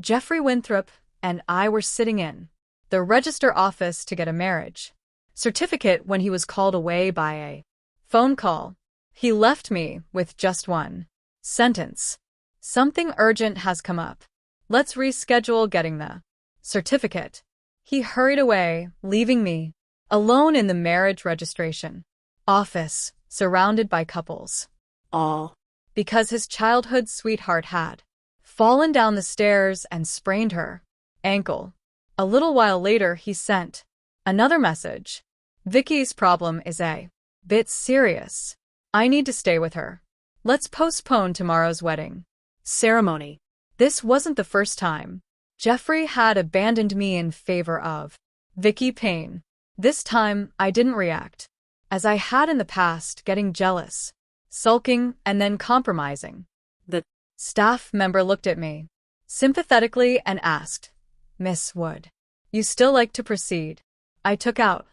Jeffrey Winthrop and I were sitting in the register office to get a marriage certificate when he was called away by a phone call. He left me with just one sentence. Something urgent has come up. Let's reschedule getting the certificate. He hurried away, leaving me alone in the marriage registration office, surrounded by couples. All because his childhood sweetheart had fallen down the stairs and sprained her ankle. A little while later, he sent another message. Vicky's problem is a bit serious. I need to stay with her. Let's postpone tomorrow's wedding ceremony. This wasn't the first time Jeffrey had abandoned me in favor of Vicky Payne. This time, I didn't react, as I had in the past, getting jealous, sulking, and then compromising. The staff member looked at me sympathetically and asked, "Miss Wood, you still like to proceed?" I took out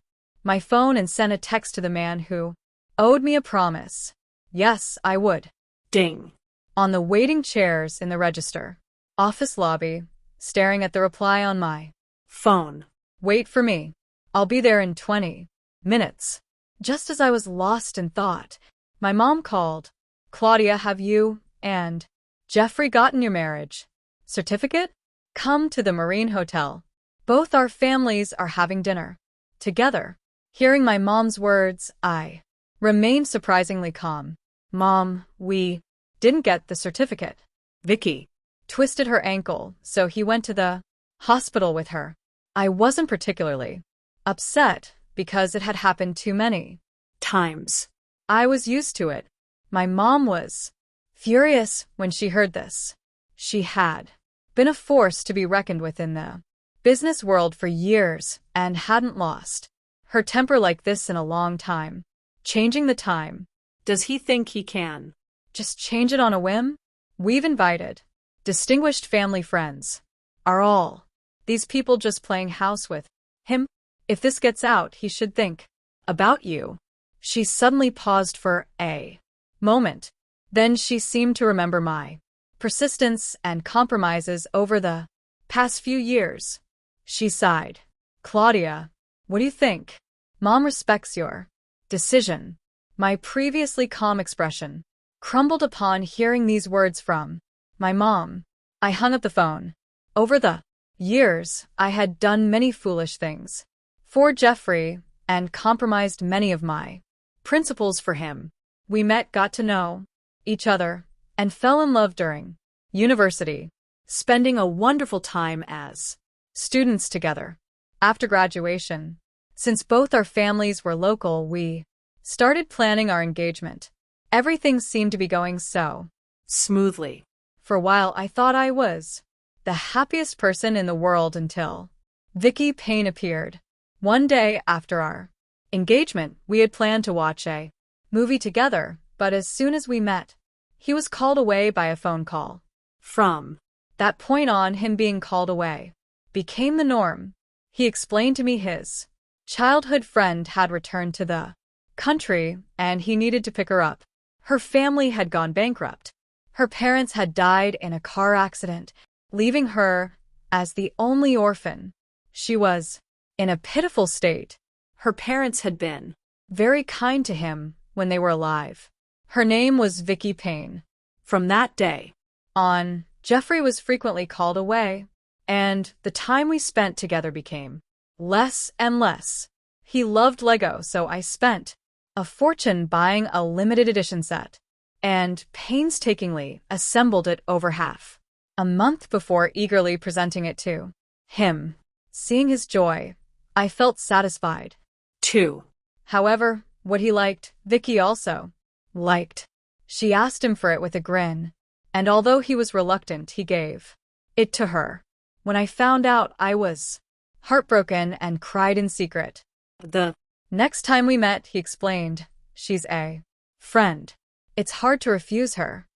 my phone and sent a text to the man who owed me a promise. Yes, I would. Ding. On the waiting chairs in the register office lobby, staring at the reply on my phone. Wait for me. I'll be there in 20 minutes. Just as I was lost in thought, my mom called. Claudia, have you and Jeffrey gotten your marriage certificate? Come to the Marine Hotel. Both our families are having dinner together. Hearing my mom's words, I remained surprisingly calm. Mom, we didn't get the certificate. Vicky twisted her ankle, so he went to the hospital with her. I wasn't particularly upset because it had happened too many times. I was used to it. My mom was furious when she heard this. She had been a force to be reckoned with in the business world for years and hadn't lost her temper like this in a long time. Changing the time. Does he think he can just change it on a whim? We've invited distinguished family friends. Are all these people just playing house with him? If this gets out, he should think about you. She suddenly paused for a moment. Then she seemed to remember my persistence and compromises over the past few years. She sighed. Claudia, what do you think? Mom respects your decision. My previously calm expression crumbled upon hearing these words from my mom. I hung up the phone. Over the years, I had done many foolish things for Jeffrey and compromised many of my principles for him. We met, got to know each other, and fell in love during university, spending a wonderful time as students together. After graduation, since both our families were local, we started planning our engagement. Everything seemed to be going so smoothly. For a while, I thought I was the happiest person in the world until Vicky Payne appeared. One day after our engagement, we had planned to watch a movie together, but as soon as we met, he was called away by a phone call. From that point on, him being called away became the norm. He explained to me his childhood friend had returned to the country and he needed to pick her up. Her family had gone bankrupt. Her parents had died in a car accident, leaving her as the only orphan. She was in a pitiful state. Her parents had been very kind to him when they were alive. Her name was Vicky Payne. From that day on, Jeffrey was frequently called away, and the time we spent together became less and less. He loved Lego, so I spent a fortune buying a limited edition set and painstakingly assembled it over half a month before eagerly presenting it to him. Seeing his joy, I felt satisfied, too. However, what he liked, Vicky also liked. She asked him for it with a grin, and although he was reluctant, he gave it to her. When I found out, I was heartbroken and cried in secret. The next time we met, he explained, she's a friend. It's hard to refuse her.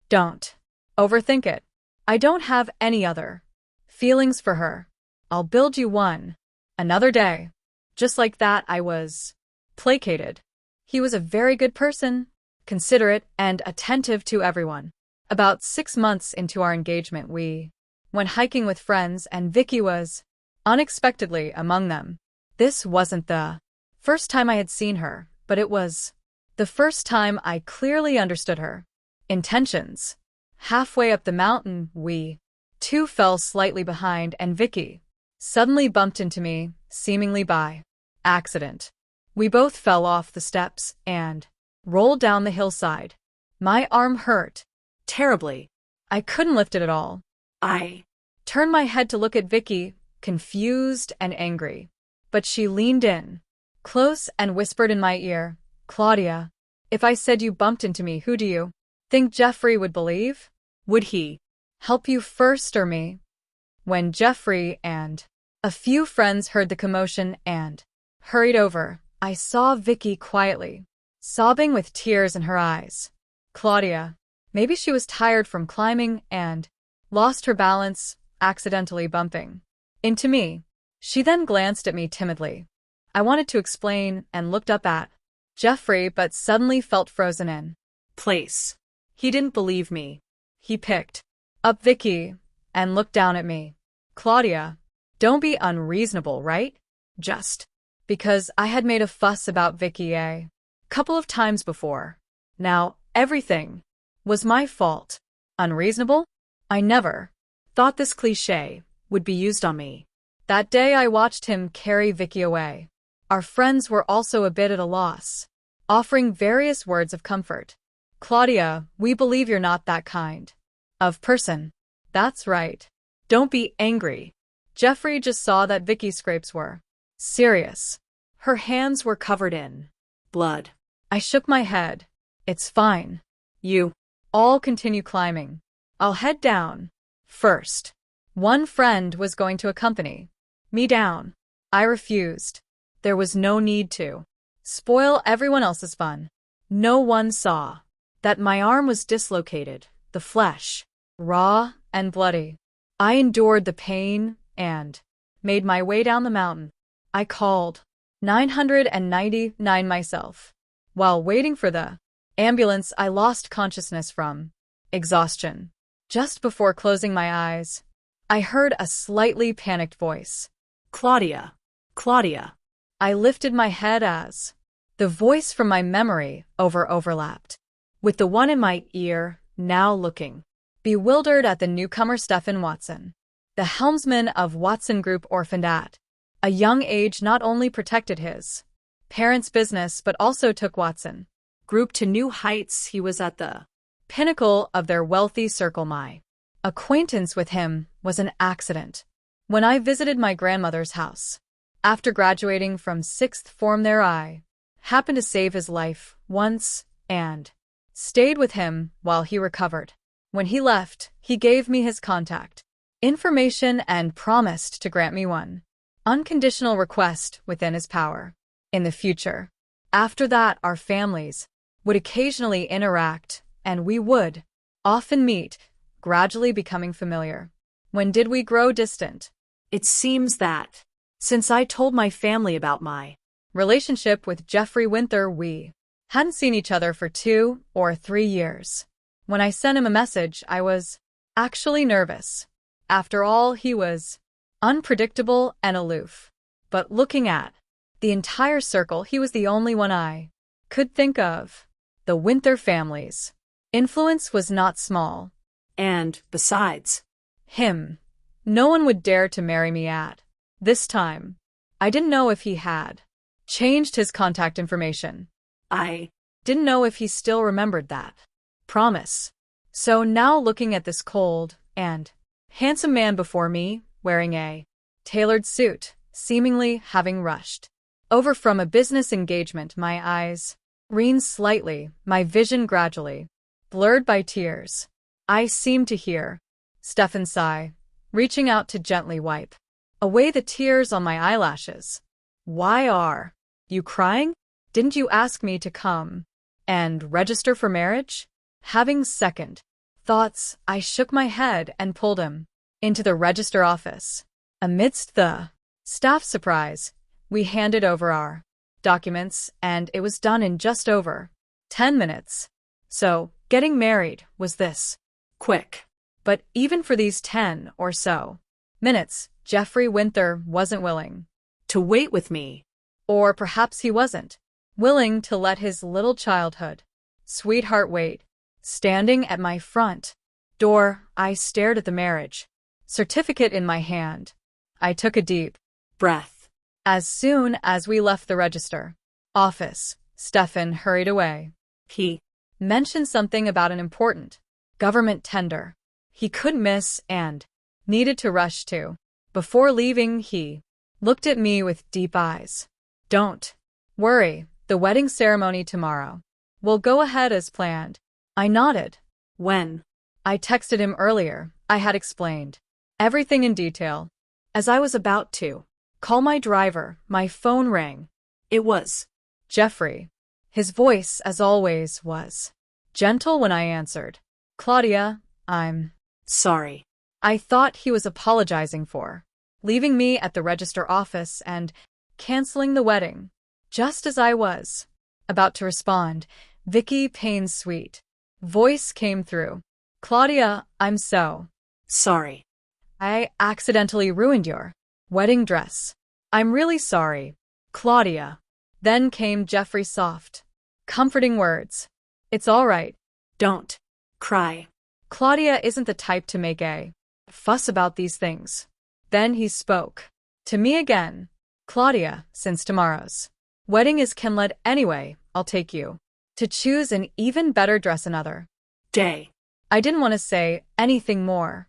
Don't overthink it. I don't have any other feelings for her. I'll build you one another day. Just like that, I was placated. He was a very good person, considerate and attentive to everyone. About 6 months into our engagement, we went hiking with friends, and Vicky was unexpectedly among them. This wasn't the first time I had seen her, but it was the first time I clearly understood her intentions. Halfway up the mountain, we two fell slightly behind, and Vicky suddenly bumped into me, seemingly by accident. We both fell off the steps and rolled down the hillside. My arm hurt terribly. I couldn't lift it at all. I turned my head to look at Vicky, confused and angry. But she leaned in close and whispered in my ear, "Claudia, if I said you bumped into me, who do you think Jeffrey would believe? Would he help you first or me?" When Jeffrey and a few friends heard the commotion and hurried over, I saw Vicky quietly sobbing with tears in her eyes. Claudia, maybe she was tired from climbing and lost her balance, accidentally bumping into me. She then glanced at me timidly. I wanted to explain and looked up at Jeffrey, but suddenly felt frozen in place. He didn't believe me. He picked up Vicky and looked down at me. "Claudia, don't be unreasonable, right? Just because I had made a fuss about Vicky a couple of times before. Now, everything was my fault. Unreasonable? I never thought this cliché would be used on me." That day I watched him carry Vicky away. Our friends were also a bit at a loss, offering various words of comfort. "Claudia, we believe you're not that kind of person." "That's right. Don't be angry." Jeffrey just saw that Vicky's scrapes were serious. Her hands were covered in blood. I shook my head. "It's fine. You all continue climbing. I'll head down first." One friend was going to accompany me down. I refused. There was no need to spoil everyone else's fun. No one saw that my arm was dislocated, the flesh raw and bloody. I endured the pain and made my way down the mountain. I called 999 myself. While waiting for the ambulance, I lost consciousness from exhaustion. Just before closing my eyes, I heard a slightly panicked voice. "Claudia, Claudia." I lifted my head as the voice from my memory overlapped with the one in my ear, now looking bewildered at the newcomer Stephen Watson. The helmsman of Watson Group, orphaned at a young age, not only protected his parents' business but also took Watson Group to new heights. He was at the pinnacle of their wealthy circle. My acquaintance with him was an accident. When I visited my grandmother's house after graduating from 6th form there, I happened to save his life once and stayed with him while he recovered. When he left, he gave me his contact information and promised to grant me one unconditional request within his power in the future. After that, our families would occasionally interact, and we would often meet, gradually becoming familiar. When did we grow distant? It seems that since I told my family about my relationship with Jeffrey Winther, we hadn't seen each other for 2 or 3 years. When I sent him a message, I was actually nervous. After all, he was unpredictable and aloof. But looking at the entire circle, he was the only one I could think of. The Winther family's influence was not small. And, besides him, no one would dare to marry me at this time. I didn't know if he had changed his contact information. I didn't know if he still remembered that promise. So now, looking at this cold and handsome man before me, wearing a tailored suit, seemingly having rushed over from a business engagement, my eyes reined slightly, my vision gradually blurred by tears. I seemed to hear Stephen sigh, reaching out to gently wipe away the tears on my eyelashes. "Why are you crying? Didn't you ask me to come and register for marriage?" Having second thoughts, I shook my head and pulled him into the register office. Amidst the staff surprise, we handed over our documents, and it was done in just over 10 minutes. So, getting married was this quick. But even for these 10 or so minutes, Jeffrey Winter wasn't willing To wait with me. or perhaps he wasn't willing to let his little childhood sweetheart wait. Standing at my front door, I stared at the marriage certificate in my hand. I took a deep Breath. As soon as we left the register office, Stefan hurried away. He Mentioned something about an important government tender he couldn't miss and needed to rush to. Before leaving, he looked at me with deep eyes. Don't worry, the wedding ceremony tomorrow will go ahead as planned. I nodded. When? I texted him earlier. I had explained everything in detail. As I was about to call my driver, my phone rang. It was Jeffrey. His voice, as always, was gentle when I answered. Claudia, I'm sorry. I thought he was apologizing for leaving me at the register office and canceling the wedding. Just as I was about to respond, Vicky Payne's sweet voice came through. Claudia, I'm so Sorry. I accidentally ruined your wedding dress. I'm really sorry, Claudia. Then came Jeffrey's soft, comforting words. It's all right. Don't cry. Claudia isn't the type to make a fuss about these things. Then he spoke to me again. Claudia, since tomorrow's wedding is canceled anyway, I'll take you to choose an even better dress another day. I didn't want to say anything more.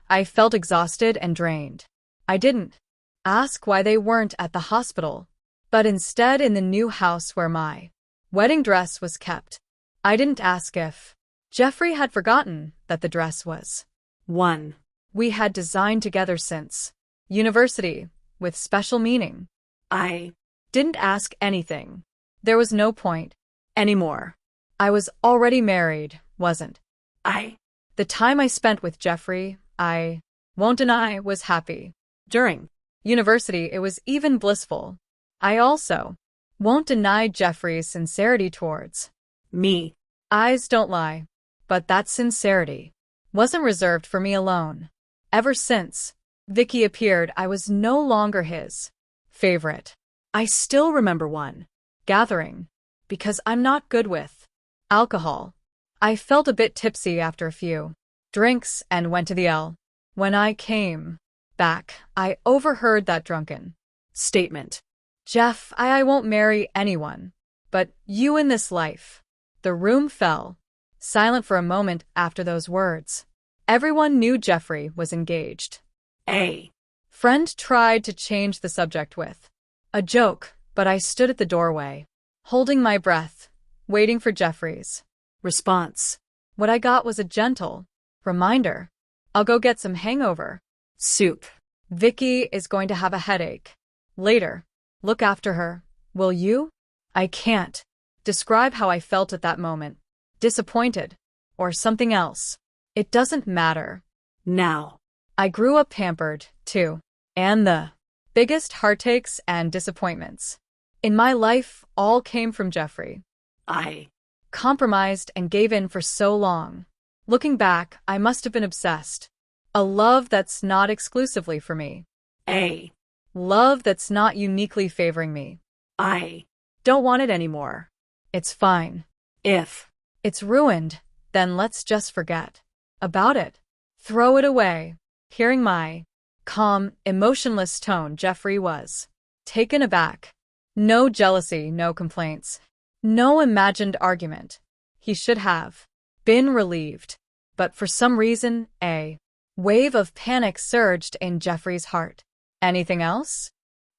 I felt exhausted and drained. I didn't ask why they weren't at the hospital, but instead in the new house where my wedding dress was kept. I didn't ask if Jeffrey had forgotten that the dress was one we had designed together since university, with special meaning. I didn't ask anything. There was no point anymore. I was already married, wasn't I? The time I spent with Jeffrey, I won't deny, was happy. During university, it was even blissful. I also won't deny Jeffrey's sincerity towards me. Eyes don't lie, but that sincerity wasn't reserved for me alone. Ever since Vicky appeared, I was no longer his favorite. I still remember one gathering, because I'm not good with alcohol. I felt a bit tipsy after a few drinks and went to the L. When I came back, I overheard that drunken statement. Jeff, I won't marry anyone but you in this life. The room fell silent for a moment after those words. Everyone knew Jeffrey was engaged. A friend tried to change the subject with a joke, but I stood at the doorway, holding my breath, waiting for Jeffrey's response. What I got was a gentle reminder. I'll go get some hangover soup. Vicky is going to have a headache later. Look after her, will you? I can't describe how I felt at that moment. Disappointed. Or something else. It doesn't matter. Now. I grew up pampered, too. And the biggest heartaches and disappointments in my life all came from Jeffrey. I compromised and gave in for so long. Looking back, I must have been obsessed. A love that's not exclusively for me. A love that's not uniquely favoring me. I don't want it anymore. It's fine. If it's ruined, then let's just forget about it. Throw it away. Hearing my calm, emotionless tone, Jeffrey was taken aback. No jealousy, no complaints, no imagined argument. He should have been relieved. But for some reason, a wave of panic surged in Jeffrey's heart. Anything else?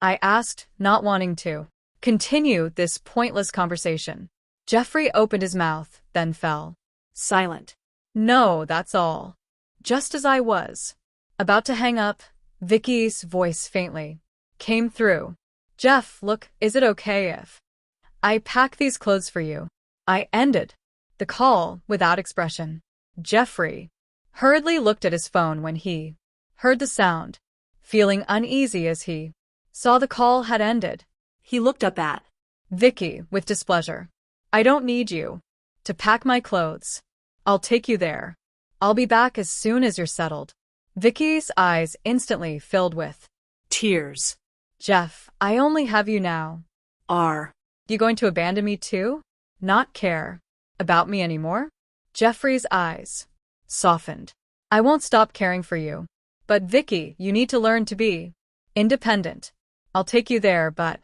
I asked, not wanting to continue this pointless conversation. Jeffrey opened his mouth, then fell silent. No, that's all. Just as I was about to hang up, Vicky's voice faintly came through. Jeff, look, is it okay if I pack these clothes for you? I ended the call without expression. Jeffrey hurriedly looked at his phone when he heard the sound, feeling uneasy as he saw the call had ended. He looked up at Vicky with displeasure. I don't need you to pack my clothes. I'll take you there. I'll be back as soon as you're settled. Vicky's eyes instantly filled with Tears. Jeff, I only have you now. R. You going to abandon me too? Not care about me anymore? Jeffrey's eyes softened. I won't stop caring for you. But Vicky, you need to learn to be independent. I'll take you there, but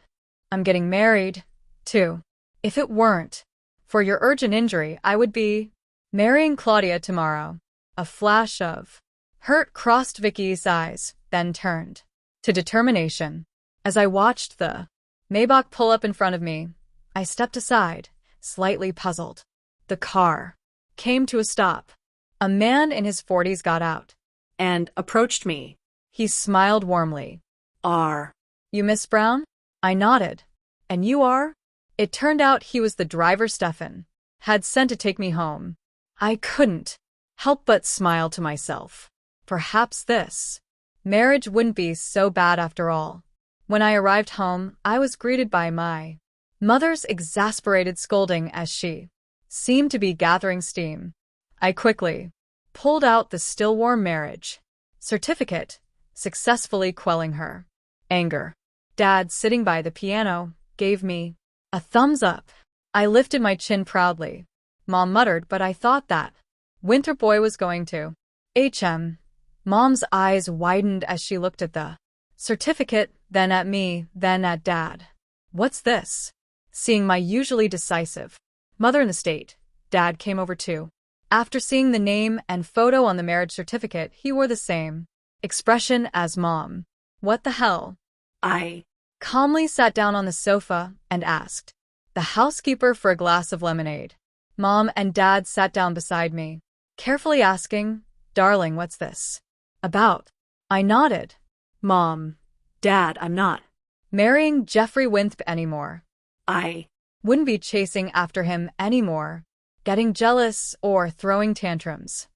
I'm getting married, too. If it weren't for your urgent injury, I would be marrying Claudia tomorrow. A flash of hurt crossed Vicky's eyes, then turned to determination. As I watched the Maybach pull up in front of me, I stepped aside, slightly puzzled. The car came to a stop. A man in his 40s got out And approached me. He smiled warmly. R. You Miss Brown? I nodded. And you are? It turned out he was the driver Stefan had sent to take me home. I couldn't help but smile to myself. Perhaps this marriage wouldn't be so bad after all. When I arrived home, I was greeted by my mother's exasperated scolding as she seemed to be gathering steam. I quickly pulled out the still warm marriage certificate, successfully quelling her anger. Dad, sitting by the piano, gave me a thumbs up. I lifted my chin proudly. Mom muttered, but I thought that Winthrop boy was going to HM. Mom's eyes widened as she looked at the certificate, then at me, then at Dad. What's this? Seeing my usually decisive mother in the state, Dad came over too. After seeing the name and photo on the marriage certificate, he wore the same expression as Mom. What the hell? I Calmly sat down on the sofa and asked the housekeeper for a glass of lemonade. Mom and Dad sat down beside me, carefully asking, Darling, what's this about? I nodded. Mom. Dad, I'm not marrying Jeffrey Winthrop anymore. I Wouldn't be chasing after him anymore, getting jealous or throwing tantrums.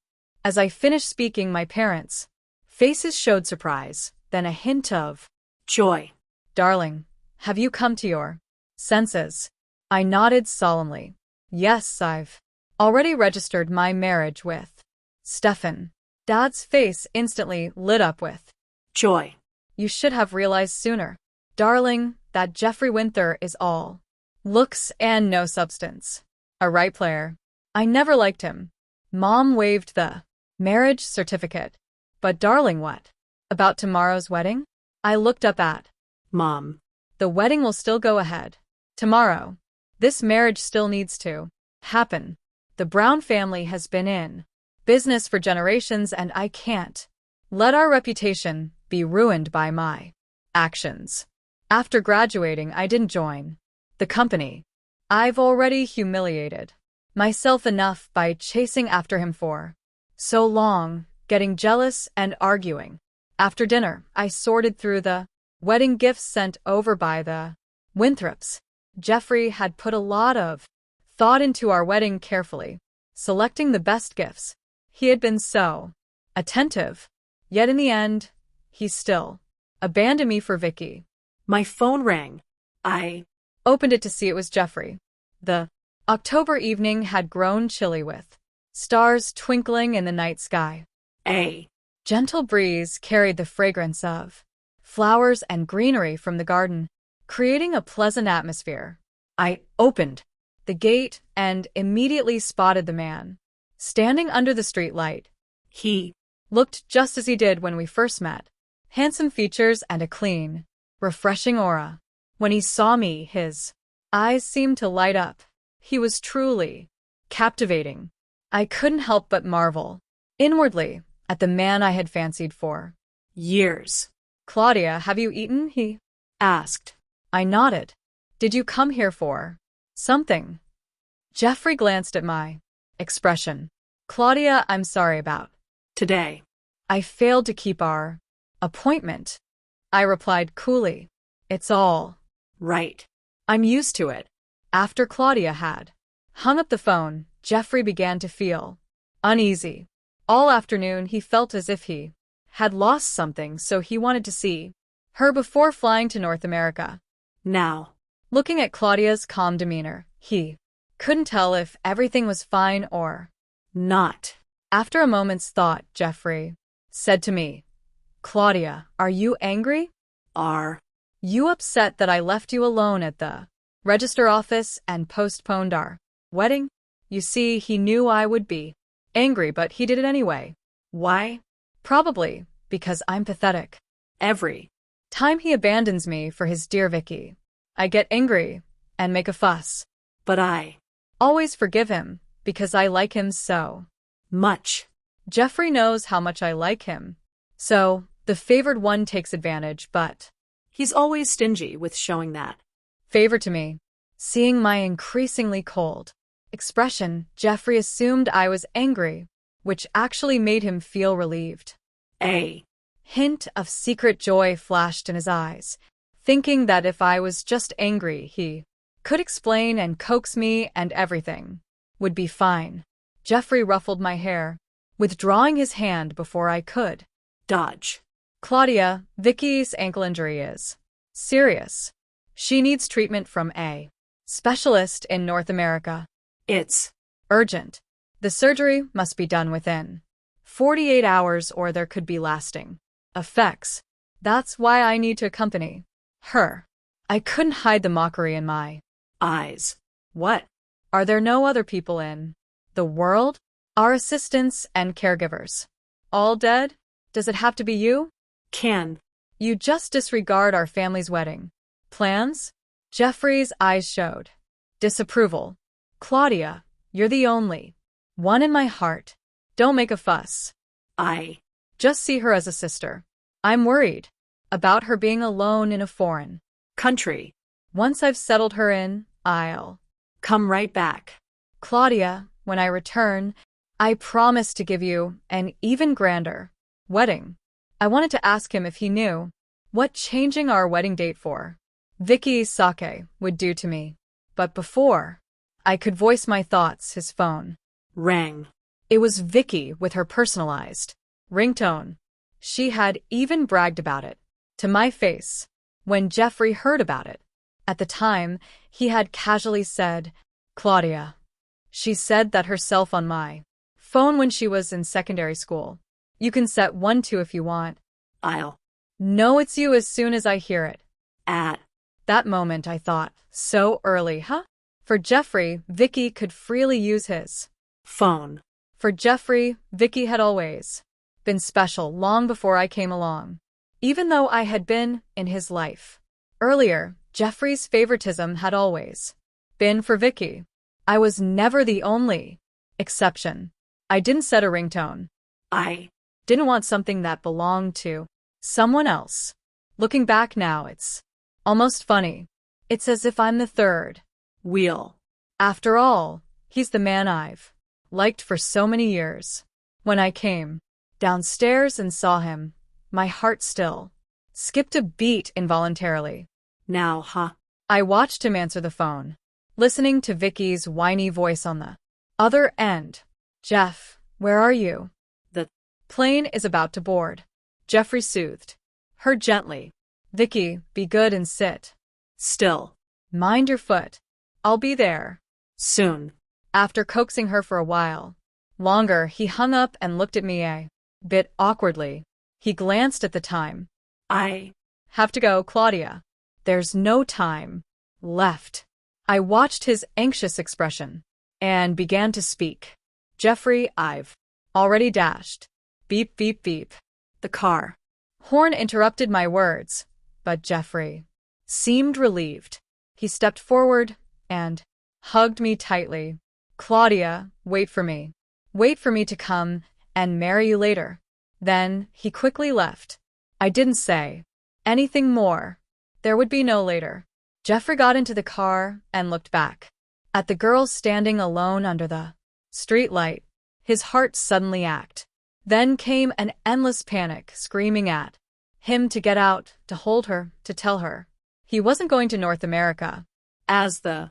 As I finished speaking, my parents' faces showed surprise, then a hint of joy. Darling, have you come to your senses? I nodded solemnly. Yes, I've already registered my marriage with Stefan. Dad's face instantly lit up with Joy. You should have realized sooner. Darling, that Jeffrey Winther is all looks and no substance. A right player. I never liked him. Mom waved the marriage certificate. But darling, what about tomorrow's wedding? I looked up at Mom. The wedding will still go ahead. Tomorrow. This marriage still needs to happen. The Brown family has been in business for generations, and I can't let our reputation be ruined by my actions. After graduating, I didn't join the company. I've already humiliated myself enough by chasing after him for so long, getting jealous and arguing. After dinner, I sorted through the wedding gifts sent over by the Winthrops. Jeffrey had put a lot of thought into our wedding, carefully selecting the best gifts. He had been so attentive, yet in the end, he still abandoned me for Vicky. My phone rang. I opened it to see it was Jeffrey. The October evening had grown chilly, with stars twinkling in the night sky. A Gentle breeze carried the fragrance of flowers and greenery from the garden, creating a pleasant atmosphere. I opened the gate and immediately spotted the man standing under the streetlight. He Looked just as he did when we first met. Handsome features and a clean, refreshing aura. When he saw me, his eyes seemed to light up. He was truly captivating. I couldn't help but marvel inwardly at the man I had fancied for years. Claudia, have you eaten? He Asked. I nodded. Did you come here for something? Jeffrey glanced at my expression. Claudia, I'm sorry about Today. I failed to keep our appointment. I replied coolly. It's all Right. I'm used to it. After Claudia had hung up the phone, Jeffrey began to feel uneasy. All afternoon he felt as if he had lost something, so he wanted to see her before flying to North America. Now. Looking at Claudia's calm demeanor, he couldn't tell if everything was fine or Not. After a moment's thought, Jeffrey said to me, Claudia, are you angry? Are You upset that I left you alone at the register office and postponed our wedding? You see, he knew I would be angry, but he did it anyway. why? Probably because I'm pathetic. Every Time he abandons me for his dear Vicky, I get angry and make a fuss. but I Always forgive him because I like him so. much. Jeffrey knows how much I like him. So, the favored one takes advantage, but He's always stingy with showing that. favor to me. Seeing my increasingly cold expression, Jeffrey assumed I was angry, which actually made him feel relieved. A Hint of secret joy flashed in his eyes, thinking that if I was just angry, he could explain and coax me and everything would be fine. Jeffrey ruffled my hair, withdrawing his hand before I could dodge. Claudia, Vicky's ankle injury is serious. She needs treatment from a specialist in North America. It's Urgent. The surgery must be done within 48 hours or there could be lasting effects. That's why I need to accompany her. I couldn't hide the mockery in my eyes. What? Are there no other people in the world? Our assistants and caregivers all dead? Does it have to be you? Can You just disregard our family's wedding plans? Jeffrey's eyes showed disapproval. Claudia, you're the only one in my heart. Don't make a fuss. I Just see her as a sister. I'm worried about her being alone in a foreign country Once I've settled her in, I'll come right back? Claudia, when I return, I promise to give you an even grander wedding. I wanted to ask him if he knew what changing our wedding date for Vicky's sake would do to me. But before I could voice my thoughts, his phone Rang. It was Vicky with her personalized ringtone. She had even bragged about it to my face when Jeffrey heard about it. At the time, he had casually said, Claudia. She said that herself on my phone when she was in secondary school. You can set 1-2 if you want. I'll know it's you as soon as I hear it. at That moment I thought, so early, huh? For Jeffrey, Vicky could freely use his phone. For Jeffrey, Vicky had always been special long before I came along. Even though I had been in his life earlier, Jeffrey's favoritism had always been for Vicky. I was never the only exception. I didn't set a ringtone. I Didn't want something that belonged to someone else. Looking back now, it's almost funny. It's as if I'm the third wheel. After all, he's the man I've liked for so many years. When I came downstairs and saw him, my heart still skipped a beat involuntarily. Now, huh? I watched him answer the phone, listening to Vicky's whiny voice on the other end. Jeff, where are you? The plane is about to board. Jeffrey soothed her gently. Vicky, be good and sit still. Mind your foot. I'll be there Soon. After coaxing her for a while longer, he hung up and looked at me a bit awkwardly. He glanced at the time. I Have to go, Claudia. There's no time left. I watched his anxious expression and began to speak. Jeffrey, I've already dashed. Beep, beep, beep. the car. Horn interrupted my words, but Jeffrey seemed relieved. He stepped forward and hugged me tightly. Claudia, wait for me. Wait for me to come and marry you later. Then he quickly left. I didn't say anything more. There would be no later. Jeffrey got into the car and looked back at the girl standing alone under the street light. His heart suddenly ached. Then came an endless panic, screaming at him to get out, to hold her, to tell her he wasn't going to North America. As the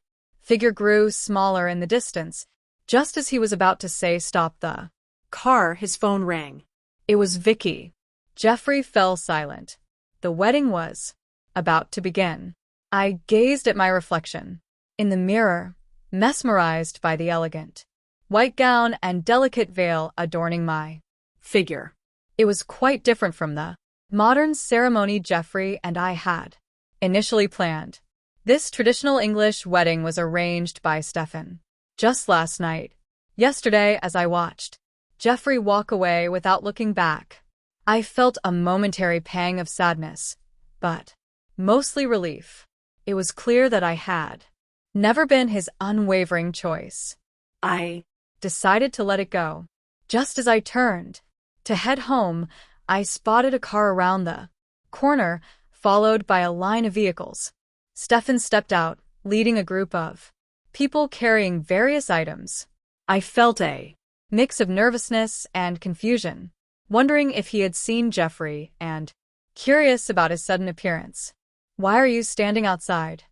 Figure grew smaller in the distance. Just as he was about to say stop the car, his phone rang. It was Vicky. Jeffrey fell silent. The wedding was about to begin. I gazed at my reflection in the mirror, mesmerized by the elegant white gown and delicate veil adorning my figure. It was quite different from the modern ceremony Jeffrey and I had initially planned. This traditional English wedding was arranged by Stefan. Just last night, yesterday, as I watched Jeffrey walk away without looking back, I felt a momentary pang of sadness, but mostly relief. It was clear that I had never been his unwavering choice. I Decided to let it go. Just as I turned to head home, I spotted a car around the corner, followed by a line of vehicles. Stefan stepped out, leading a group of people carrying various items. I felt a mix of nervousness and confusion, wondering if he had seen Jeffrey and curious about his sudden appearance. "Why are you standing outside?"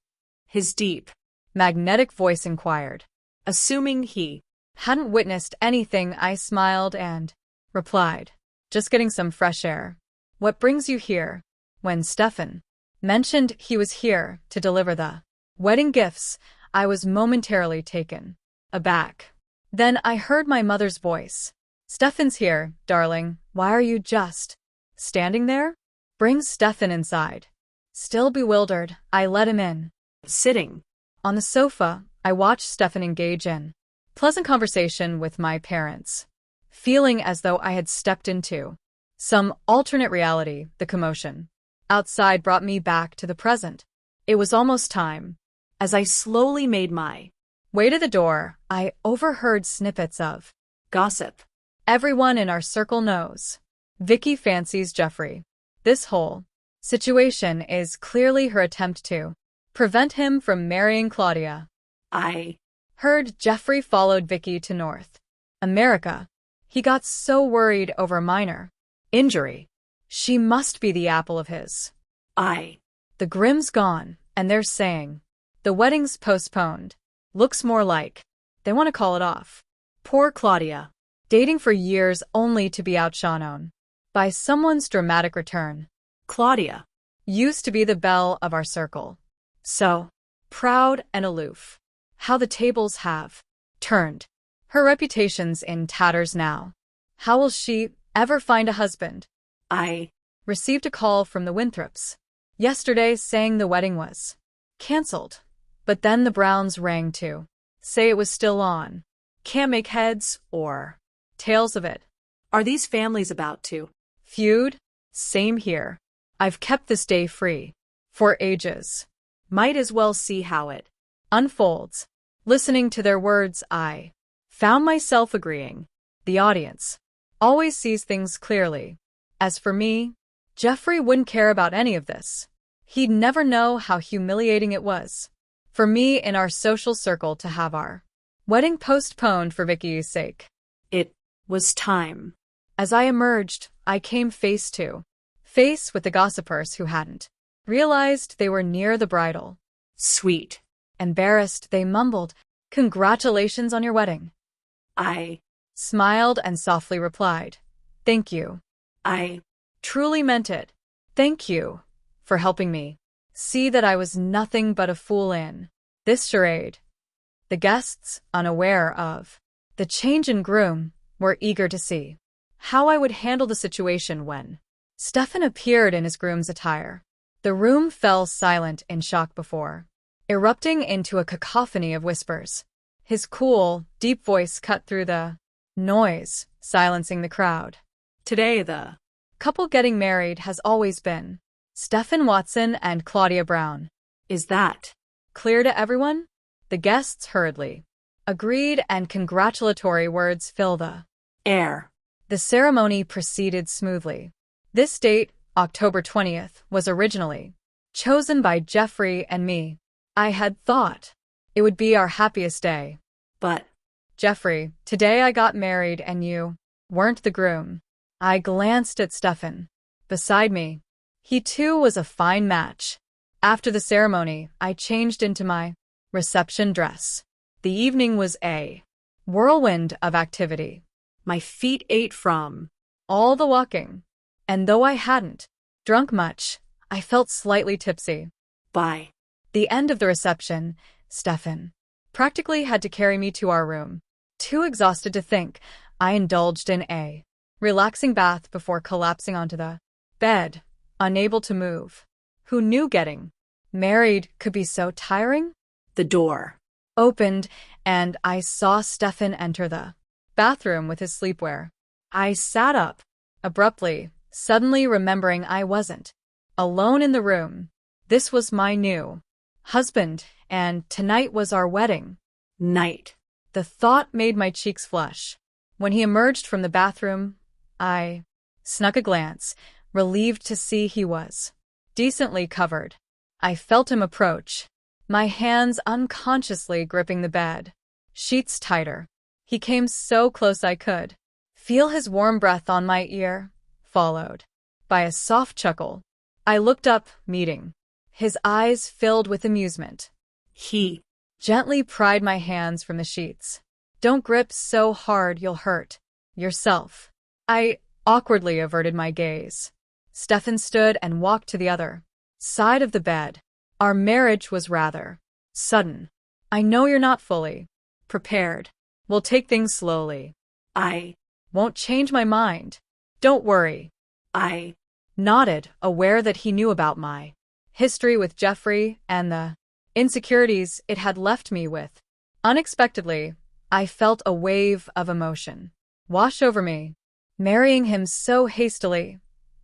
his deep, magnetic voice inquired. assuming he Hadn't witnessed anything, I smiled and replied, "Just getting some fresh air." "What brings you here?" When Stefan mentioned he was here to deliver the wedding gifts, I was momentarily taken aback. Then I heard my mother's voice. "Stefan's here, darling. Why are you just standing there?" "Bring Stefan inside." Still bewildered, I let him in. sitting On the sofa, I watched Stefan engage in pleasant conversation with my parents, feeling as though I had stepped into some alternate reality. The commotion outside brought me back to the present. It was almost time. as I slowly made my Way to the door, I overheard snippets of gossip. everyone in our circle knows Vicky fancies Jeffrey. This whole situation is clearly her attempt to prevent him from marrying Claudia. I Heard Jeffrey followed Vicky to North America. He got so worried over a minor injury. She must be the apple of his. The Grimm's gone, and they're saying the wedding's postponed. Looks more like they want to call it off. Poor Claudia, dating for years only to be outshone by someone's dramatic return. Claudia Used to be the belle of our circle. So proud and aloof. How the tables have turned. Her reputation's in tatters now. How will she ever find a husband? I Received a call from the Winthrops yesterday saying the wedding was cancelled. But then the Browns rang to say it was still on. Can't make heads or tails of it. are these families about to Feud? Same here. I've kept this day free for ages. might as well see how it Unfolds. Listening to their words, I found myself agreeing. The audience always sees things clearly. As for me, Jeffrey wouldn't care about any of this. He'd never know how humiliating it was for me in our social circle to have our wedding postponed for Vicky's sake. it was time. As I emerged, I came face to face with the gossipers who hadn't realized they were near the bridal. Sweet. Embarrassed, they mumbled, "Congratulations on your wedding." I Smiled and softly replied, "Thank you." I Truly meant it. Thank you for helping me see that I was nothing but a fool in this charade. The guests, unaware of the change in groom, were eager to see how I would handle the situation when Stefan appeared in his groom's attire. The room fell silent in shock before erupting into a cacophony of whispers. His cool, deep voice cut through the noise, silencing the crowd. today the Couple getting married has always been Stefan Watson and Claudia Brown. is that Clear to everyone? The guests hurriedly agreed and congratulatory words fill the air. The ceremony proceeded smoothly. This date, October 20th, was originally chosen by Jeffrey and me. I had thought it would be our happiest day. But Jeffrey, today I got married and you weren't the groom. I glanced at Stefan beside me. He too was a fine match. After the ceremony, I changed into my reception dress. The evening was a whirlwind of activity. my feet ached from All the walking. And though I hadn't drunk much, I felt slightly tipsy. by The end of the reception, Stefan practically had to carry me to our room. Too exhausted to think, I indulged in a relaxing bath before collapsing onto the bed, unable to move. Who knew getting married could be so tiring? The door Opened, and I saw Stefan enter the bathroom with his sleepwear. I sat up, abruptly, suddenly remembering I wasn't alone in the room. This was my new husband, and tonight was our wedding night. The thought made my cheeks flush. When he emerged from the bathroom, I snuck a glance, relieved to see he was decently covered. I felt him approach, my hands unconsciously gripping the bed sheets tighter. He came so close I could feel his warm breath on my ear, followed by a soft chuckle. I looked up, meeting his eyes filled with amusement. He Gently pried my hands from the sheets. Don't grip so hard you'll hurt yourself. I awkwardly averted my gaze. Stefan stood and walked to the other side of the bed. Our marriage was rather sudden. I know you're not fully prepared. We'll take things slowly. I Won't change my mind. Don't worry. I Nodded, aware that he knew about my history with Jeffrey and the insecurities it had left me with. Unexpectedly, I felt a wave of emotion wash over me. Marrying him so hastily,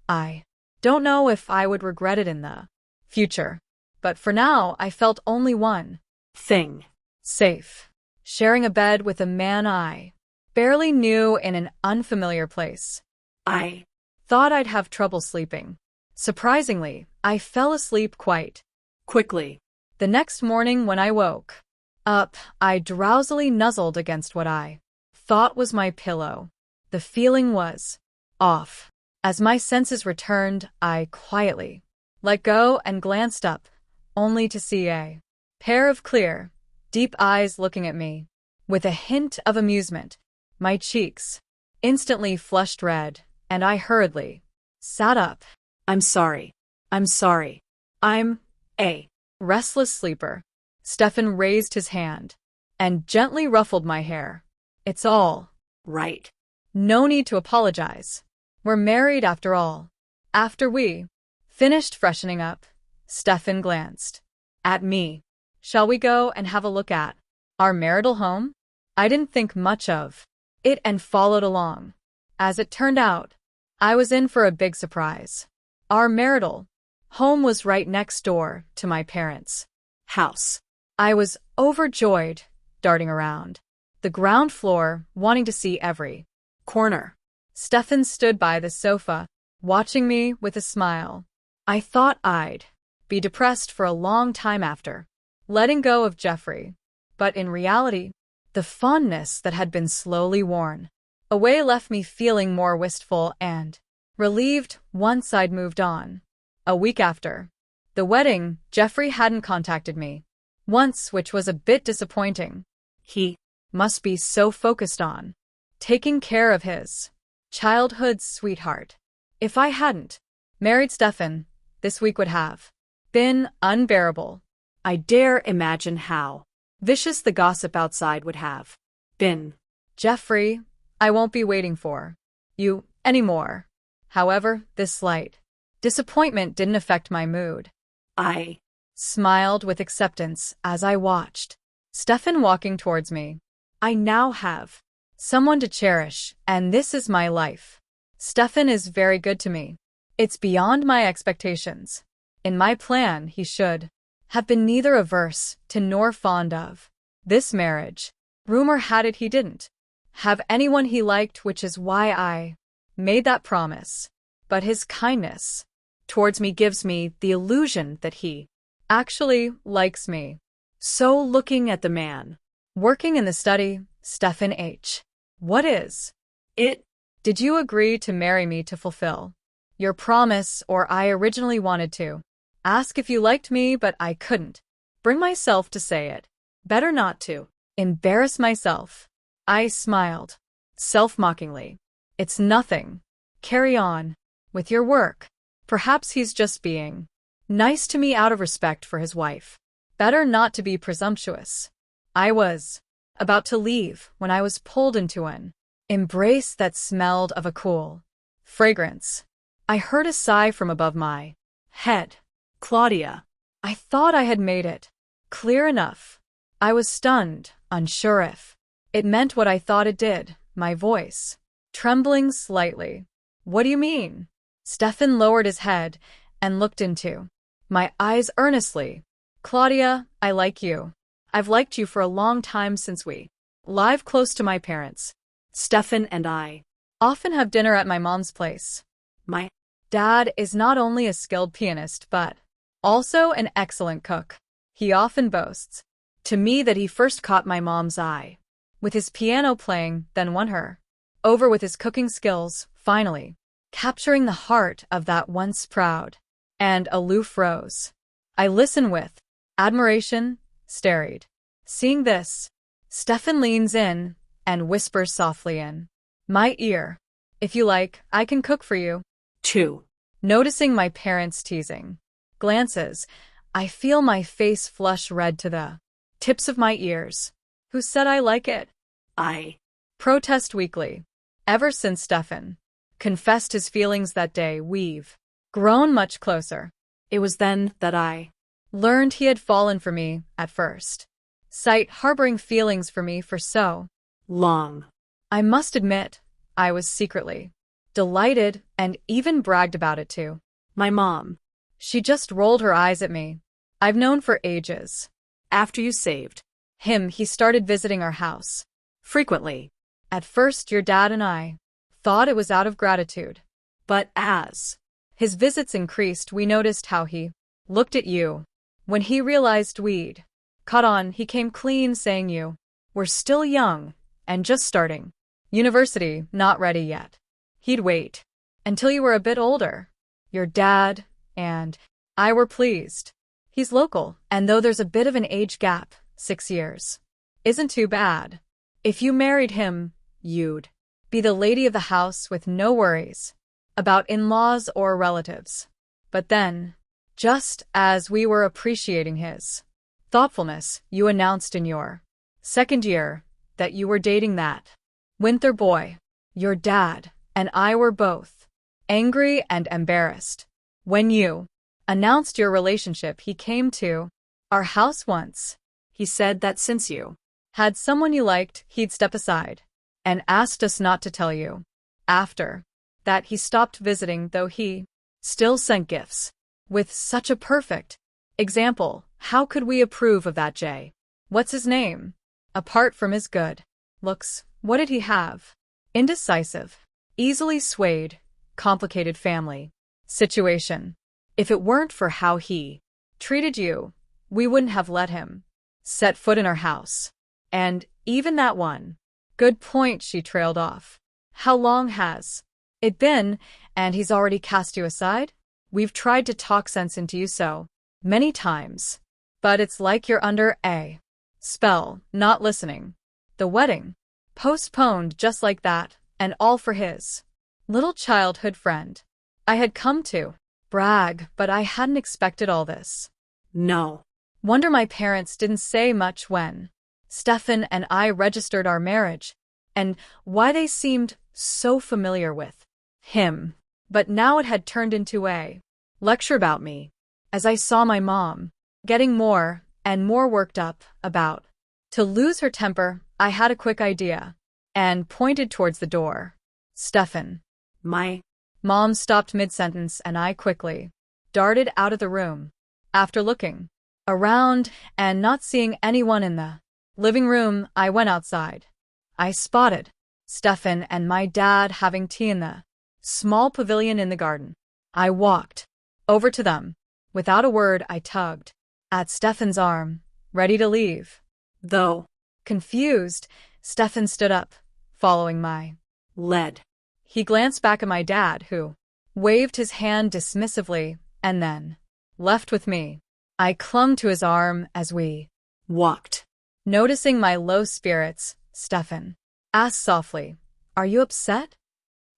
I don't know if I would regret it in the future. But for now, I felt only one thing safe. Sharing a bed with a man I barely knew in an unfamiliar place. I Thought I'd have trouble sleeping. Surprisingly, I fell asleep quite quickly. the next morning when I woke up, I drowsily nuzzled against what I thought was my pillow. The feeling was off. As my senses returned, I quietly let go and glanced up, only to see a pair of clear, deep eyes looking at me. With a hint of amusement, my cheeks instantly flushed red, and I hurriedly sat up. I'm sorry. I'm sorry. I'm a Restless sleeper. Stefan raised his hand and gently ruffled my hair. It's all right. no need to apologize. We're married after all. After we finished freshening up, Stefan glanced at me. Shall we go and have a look at our marital home? I didn't think much of it and followed along. As it turned out, I was in for a big surprise. Our marital home was right next door to my parents' house. I was overjoyed, darting around the ground floor, wanting to see every corner. Stefan stood by the sofa, watching me with a smile. I thought I'd be depressed for a long time after letting go of Jeffrey, but in reality, the fondness that had been slowly worn away left me feeling more wistful and relieved once I'd moved on. A week after the wedding, Jeffrey hadn't contacted me once, which was a bit disappointing. He Must be so focused on taking care of his childhood sweetheart. If I hadn't married Stefan, this week would have been unbearable. I dare imagine how vicious the gossip outside would have been. Jeffrey, I won't be waiting for you anymore. However, this slight disappointment didn't affect my mood. I Smiled with acceptance as I watched Stefan walking towards me. I now have someone to cherish, and this is my life. Stefan is very good to me. It's beyond my expectations. In my plan, he should have been neither averse to nor fond of this marriage. Rumor had it he didn't have anyone he liked, which is why I made that promise. But his kindness towards me gives me the illusion that he actually likes me. so looking at the man Working in the study, Stefan H. What is it Did you agree to marry me to fulfill your promise, or I originally wanted to ask if you liked me, but I couldn't bring myself to say it? Better not to embarrass myself. I smiled, self-mockingly. It's nothing. Carry on with your work. Perhaps he's just being nice to me out of respect for his wife. Better not to be presumptuous. I was about to leave when I was pulled into an embrace that smelled of a cool fragrance. I heard a sigh from above my head. Claudia. I thought I had made it clear enough. I was stunned, unsure if it meant what I thought it did, my voice trembling slightly. What do you mean? Stefan lowered his head and looked into my eyes earnestly. Claudia, I like you. I've liked you for a long time since we live close to my parents. Stefan and I Often have dinner at my mom's place. My Dad is not only a skilled pianist but also an excellent cook. He often boasts to me that he first caught my mom's eye with his piano playing, then won her over with his cooking skills, finally capturing the heart of that once proud and aloof Rose. I listen with admiration, stared. Seeing this, Stefan leans in and whispers softly in my ear, if you like, I can cook for you. 2. Noticing my parents' teasing glances, I feel my face flush red to the tips of my ears. Who said I like it? I Protest weakly. Ever since Stefan confessed his feelings that day, we've grown much closer. It was then that I Learned he had fallen for me at first sight, harboring feelings for me for so long. I must admit, I was secretly delighted and even bragged about it to My mom. She just rolled her eyes at me. I've known for ages. After you saved Him, he started visiting our house frequently. At first, your dad and I thought it was out of gratitude. But as His visits increased, we noticed how he looked at you. When he realized we'd caught on, he came clean saying you were still young and just starting university, not ready yet. He'd wait until you were a bit older. Your dad and I were pleased. He's local, and though there's a bit of an age gap, 6 years isn't too bad. If you married him, you'd be the lady of the house with no worries about in-laws or relatives. But then, just as we were appreciating his thoughtfulness, you announced in your second year that you were dating that winter boy. Your dad and I were both angry and embarrassed. When you announced your relationship, he came to our house once. he said that since you Had someone you liked, he'd step aside and asked us not to tell you. After that, he stopped visiting, though he still sent gifts. With such a perfect example, how could we approve of that, Jay? What's his name? Apart from his good looks, what did he have? Indecisive, easily swayed, complicated family situation. If it weren't for how he treated you, we wouldn't have let him set foot in our house. And even that one good point, she trailed off. How long has it been, and he's already cast you aside? We've tried to talk sense into you so many times, but it's like you're under a spell, not listening. The wedding postponed just like that, and all for his little childhood friend. I had come to brag, but I hadn't expected all this. No. Wonder my parents didn't say much when Stefan and I registered our marriage, and why they seemed so familiar with him. But now it had turned into a lecture about me, as I saw my mom getting more and more worked up about to lose her temper. I had a quick idea and pointed towards the door. Stefan. My Mom stopped mid-sentence, and I quickly darted out of the room. After looking around and not seeing anyone in the living room, I went outside. I spotted Stefan and my dad having tea in the small pavilion in the garden. I walked over to them. Without a word, I tugged at Stefan's arm, ready to leave. though Confused, Stefan stood up, following my lead. He glanced back at my dad, who waved his hand dismissively, and then left with me. I clung to his arm as we Walked. noticing my low spirits. Stefan asked softly, "Are you upset?"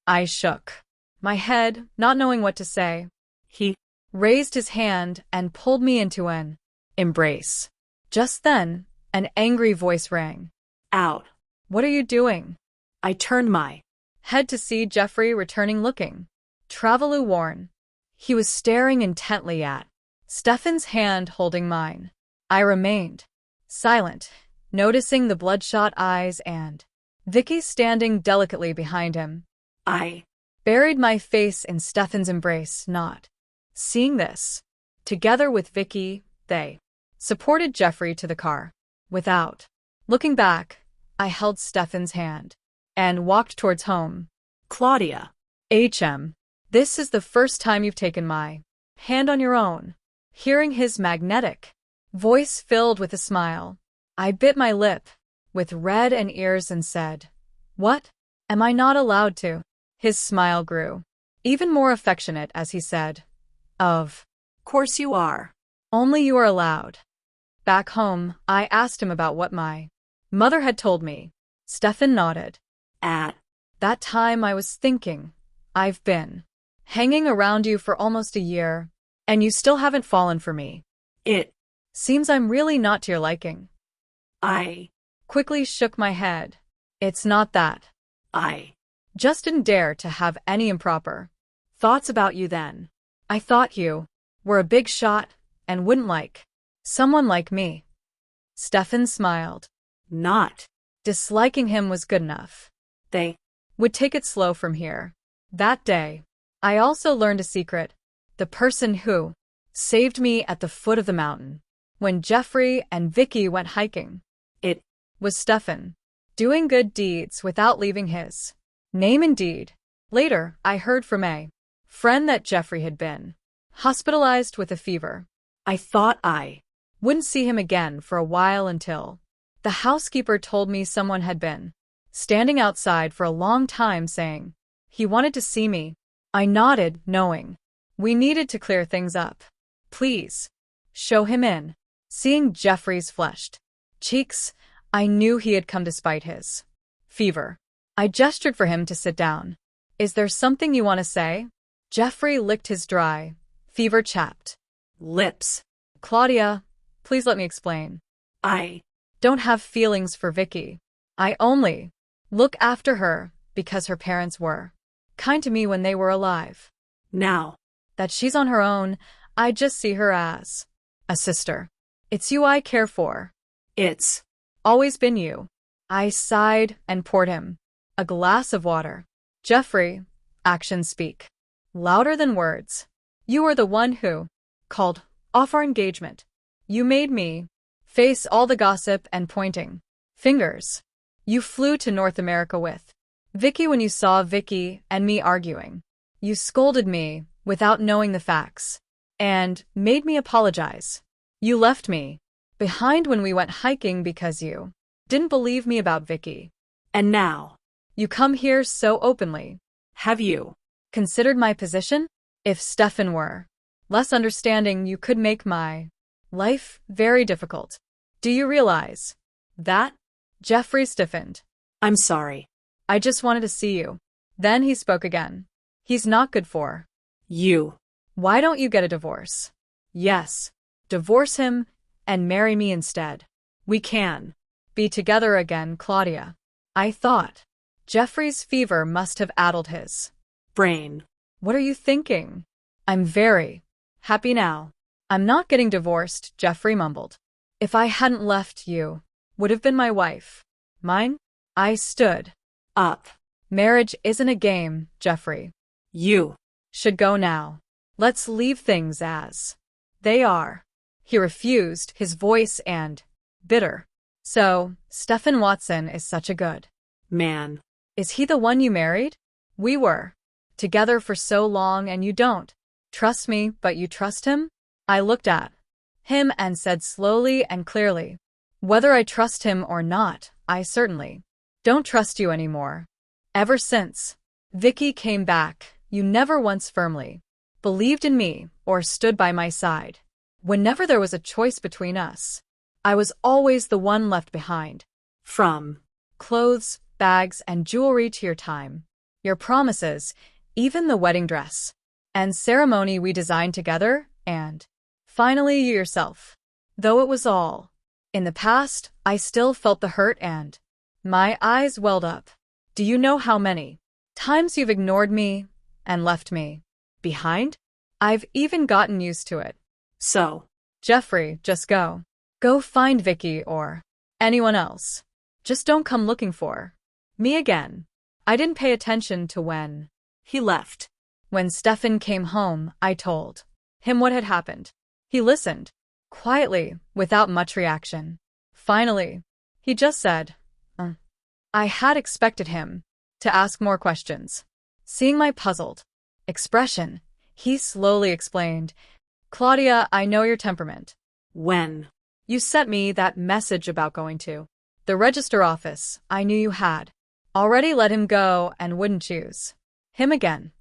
I shook my head, not knowing what to say. He Raised his hand and pulled me into an embrace. Just then, an angry voice rang Out. What are you doing? I turned my Head to see Jeffrey returning looking travel worn. He was staring intently at Stefan's hand holding mine. I remained silent, noticing the bloodshot eyes and Vicky standing delicately behind him. I Buried my face in Stefan's embrace, not seeing this. Together with Vicky, they supported Jeffrey to the car. Without looking back, I held Stefan's hand and walked towards home. Claudia. This is the first time you've taken my hand on your own. Hearing his magnetic voice filled with a smile, I bit my lip with red and ears and said, "What? Am I not allowed to?" His smile grew even more affectionate as he said, "Of Course you are. only you are allowed." Back home, I asked him about what my mother had told me. Stefan nodded. At That time I was thinking, I've been hanging around you for almost a year, and you still haven't fallen for me. it. Seems I'm really not to your liking. I Quickly shook my head. It's not that. Just didn't dare to have any improper thoughts about you then. I thought you were a big shot and wouldn't like someone like me. Stefan smiled. not. Disliking him was good enough. They Would take it slow from here. That day, I also learned a secret. The person who saved me at the foot of the mountain when Jeffrey and Vicky went hiking. It was Stefan, doing good deeds without leaving his name indeed. Later, I heard from a friend that Jeffrey had been hospitalized with a fever. I thought I Wouldn't see him again for a while until the housekeeper told me someone had been standing outside for a long time saying he wanted to see me. I nodded, knowing we needed to clear things up. Please, show him in. Seeing Jeffrey's flushed cheeks, I knew he had come despite his fever. I gestured for him to sit down. Is there something you want to say? Jeffrey licked his dry, fever-chapped lips. Claudia, please let me explain. I Don't have feelings for Vicky. I only look after her because her parents were kind to me when they were alive. now. That she's on her own, I just see her as a sister. It's you I care for. It's Always been you. I sighed and poured him a glass of water. Jeffrey, actions speak louder than words. You were the one who called off our engagement. You made me face all the gossip and pointing fingers. You flew to North America with Vicky when you saw Vicky and me arguing. You scolded me without knowing the facts and made me apologize. You left me behind when we went hiking because you didn't believe me about Vicky. and now. You come here so openly. Have you Considered my position? If Stefan were less understanding, you could make my life very difficult. Do you realize that? Jeffrey stiffened. I'm sorry. I just wanted to see you. Then he spoke again. He's not good for You Why don't you get a divorce? Yes. Divorce him and marry me instead. We can be together again, Claudia. I thought. Jeffrey's fever must have addled his brain. What are you thinking? I'm very happy now. I'm not getting divorced, Jeffrey mumbled. If I hadn't left, you would have been my wife. Mine? I stood Up. Marriage isn't a game, Jeffrey. You Should go now. Let's leave things as they are. He refused, his voice and bitter. So, Stefan Watson is such a good man. Is he the one you married? We were together for so long and you don't trust me, but you trust him? I looked at him and said slowly and clearly, whether I trust him or not, I certainly don't trust you anymore. Ever since Vicky came back, you never once firmly believed in me or stood by my side. Whenever there was a choice between us, I was always the one left behind. From Clothes, bags, and jewelry to your time, your promises, even the wedding dress and ceremony we designed together, and finally you yourself. Though it was all in the past, I still felt the hurt and My eyes welled up. Do you know how many times you've ignored me and left me behind? I've even gotten used to it. So, Jeffrey, just go. Go find Vicky or anyone else. Just don't come looking for me again. I didn't pay attention to when he left. When Stefan came home, I told him what had happened. He listened, quietly, without much reaction. Finally, he just said, I had expected him to ask more questions. Seeing my puzzled expression, he slowly explained, Claudia, I know your temperament. When You sent me that message about going to the register office. I knew you had already let him go and wouldn't choose him again.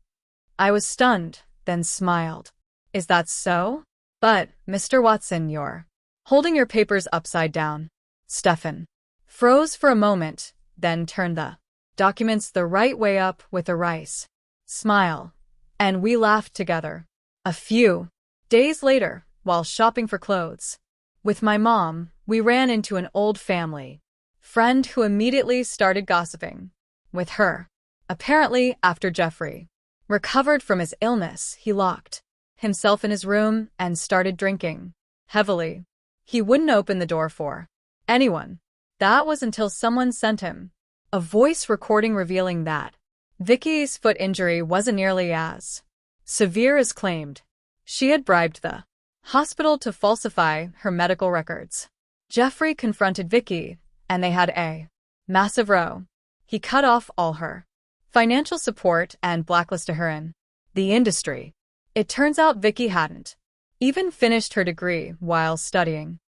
I was stunned, then smiled. Is that so? But, Mr. Watson, you're holding your papers upside down. Stefan froze for a moment, then turned the documents the right way up with a rice smile, and we laughed together. A few days later, while shopping for clothes with my mom, we ran into an old family friend who immediately started gossiping with her. Apparently, after Jeffrey recovered from his illness, he locked himself in his room and started drinking heavily. He wouldn't open the door for anyone. That was until someone sent him a voice recording revealing that Vicky's foot injury wasn't nearly as severe as claimed. She had bribed the hospital to falsify her medical records. Jeffrey confronted Vicky, and they had a massive row. He cut off all her financial support and blacklisted her in the industry. It turns out Vicky hadn't even finished her degree while studying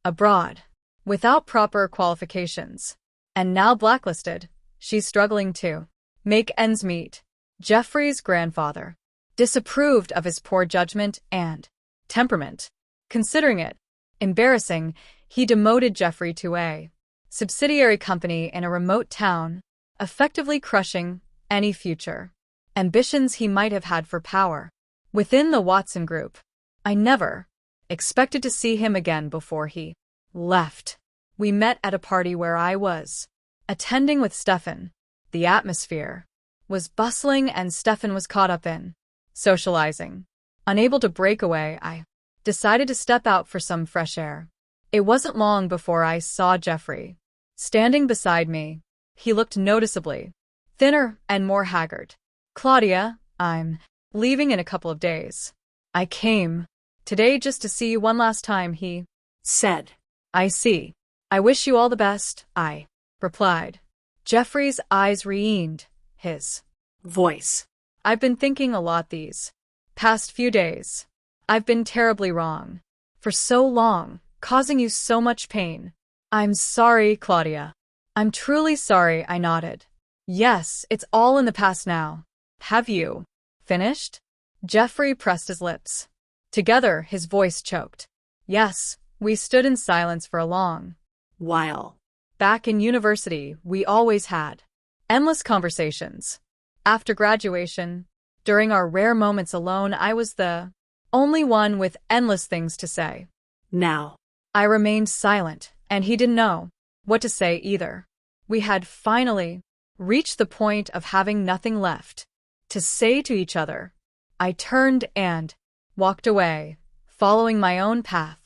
abroad, without proper qualifications. And now blacklisted, she's struggling to make ends meet. Jeffrey's grandfather disapproved of his poor judgment and temperament. Considering it embarrassing, he demoted Jeffrey to a subsidiary company in a remote town, effectively crushing any future ambitions he might have had for power within the Watson Group. I never expected to see him again before he left. We met at a party where I was attending with Stefan. The atmosphere was bustling and Stefan was caught up in socializing. Unable to break away, I decided to step out for some fresh air. It wasn't long before I saw Jeffrey standing beside me. He looked noticeably thinner and more haggard. Claudia, I'm leaving in a couple of days. I came today just to see you one last time, he said. I see. I wish you all the best, I replied. Jeffrey's eyes re-ened, his voice. I've been thinking a lot these past few days. I've been terribly wrong. For so long, causing you so much pain. I'm sorry, Claudia. I'm truly sorry, I nodded. Yes, it's all in the past now. Have you finished? Jeffrey pressed his lips together, his voice choked. Yes, we stood in silence for a long while. Back in university, we always had endless conversations. After graduation, during our rare moments alone, I was the only one with endless things to say. Now, I remained silent, and he didn't know what to say either. We had finally reached the point of having nothing left to say to each other. I turned and walked away, following my own path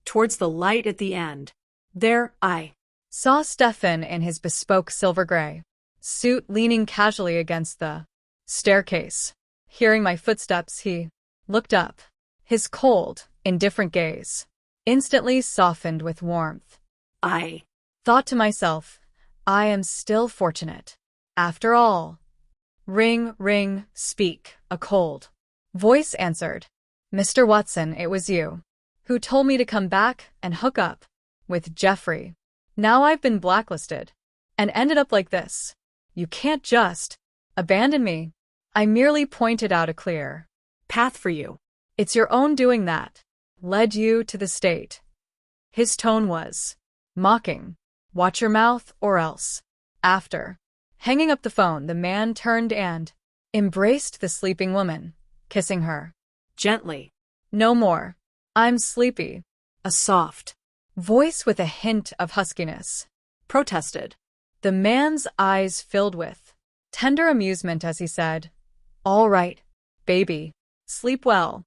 towards the light at the end. There, I saw Stefan in his bespoke silver gray suit leaning casually against the staircase. Hearing my footsteps, he looked up. His cold, indifferent gaze instantly softened with warmth. I thought to myself, I am still fortunate. After all. Ring, ring, speak, a cold voice answered. Mr. Watson, it was you who told me to come back and hook up with Jeffrey. Now I've been blacklisted and ended up like this. You can't just abandon me. I merely pointed out a clear path for you. It's your own doing that led you to the state. His tone was mocking. Watch your mouth or else. After hanging up the phone, the man turned and embraced the sleeping woman, kissing her gently. No more. I'm sleepy. A soft voice with a hint of huskiness protested. The man's eyes filled with tender amusement as he said, "All right, baby. Sleep well."